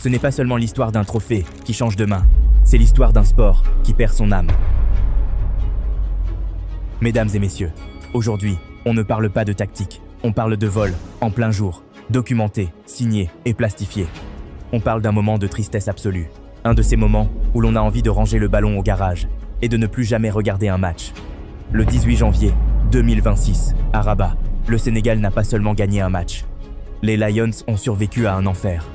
Ce n'est pas seulement l'histoire d'un trophée qui change de main, c'est l'histoire d'un sport qui perd son âme. Mesdames et messieurs, aujourd'hui, on ne parle pas de tactique, on parle de vol, en plein jour, documenté, signé et plastifié. On parle d'un moment de tristesse absolue, un de ces moments où l'on a envie de ranger le ballon au garage et de ne plus jamais regarder un match. Le 18 janvier 2026, à Rabat, le Sénégal n'a pas seulement gagné un match. Les Lions ont survécu à un enfer.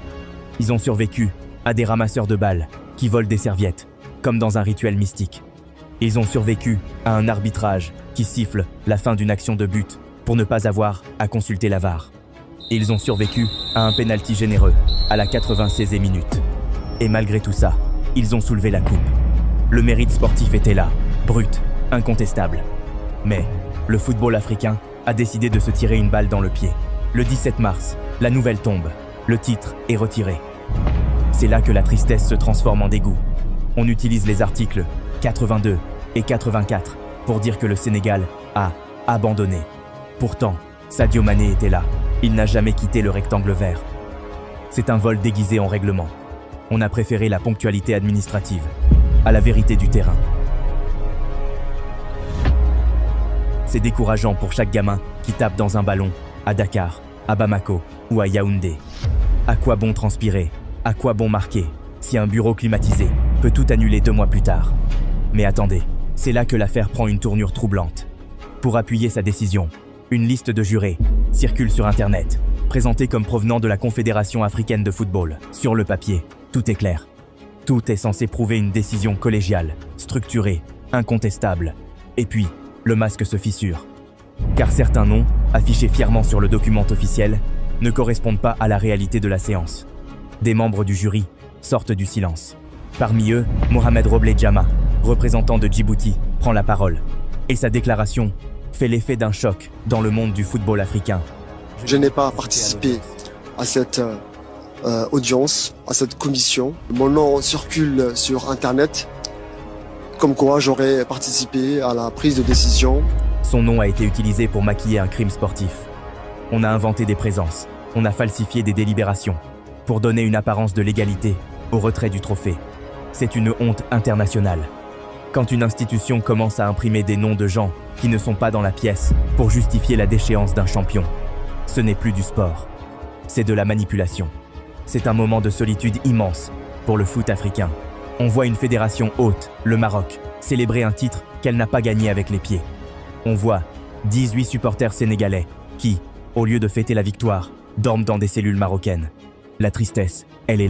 Ils ont survécu à des ramasseurs de balles qui volent des serviettes, comme dans un rituel mystique. Ils ont survécu à un arbitrage qui siffle la fin d'une action de but pour ne pas avoir à consulter la VAR. Ils ont survécu à un pénalty généreux à la 96e minute. Et malgré tout ça, ils ont soulevé la coupe. Le mérite sportif était là, brut, incontestable. Mais le football africain a décidé de se tirer une balle dans le pied. Le 17 mars, la nouvelle tombe. Le titre est retiré. C'est là que la tristesse se transforme en dégoût. On utilise les articles 82 et 84 pour dire que le Sénégal a abandonné. Pourtant, Sadio Mané était là. Il n'a jamais quitté le rectangle vert. C'est un vol déguisé en règlement. On a préféré la ponctualité administrative à la vérité du terrain. C'est décourageant pour chaque gamin qui tape dans un ballon à Dakar, à Bamako ou à Yaoundé. À quoi bon transpirer? À quoi bon marquer si un bureau climatisé peut tout annuler 2 mois plus tard? Mais attendez, c'est là que l'affaire prend une tournure troublante. Pour appuyer sa décision, une liste de jurés circule sur Internet, présentée comme provenant de la Confédération africaine de football. Sur le papier, tout est clair. Tout est censé prouver une décision collégiale, structurée, incontestable. Et puis, le masque se fissure. Car certains noms, affichés fièrement sur le document officiel, ne correspondent pas à la réalité de la séance. Des membres du jury sortent du silence. Parmi eux, Mohamed Roblé Djama, représentant de Djibouti, prend la parole. Et sa déclaration fait l'effet d'un choc dans le monde du football africain. Je n'ai pas participé à cette audience, à cette commission. Mon nom circule sur Internet, comme quoi j'aurais participé à la prise de décision. Son nom a été utilisé pour maquiller un crime sportif. On a inventé des présences, on a falsifié des délibérations, pour donner une apparence de légalité au retrait du trophée. C'est une honte internationale. Quand une institution commence à imprimer des noms de gens qui ne sont pas dans la pièce pour justifier la déchéance d'un champion, ce n'est plus du sport, c'est de la manipulation. C'est un moment de solitude immense pour le foot africain. On voit une fédération haute, le Maroc, célébrer un titre qu'elle n'a pas gagné avec les pieds. On voit 18 supporters sénégalais qui, au lieu de fêter la victoire, dorment dans des cellules marocaines. La tristesse, elle est là.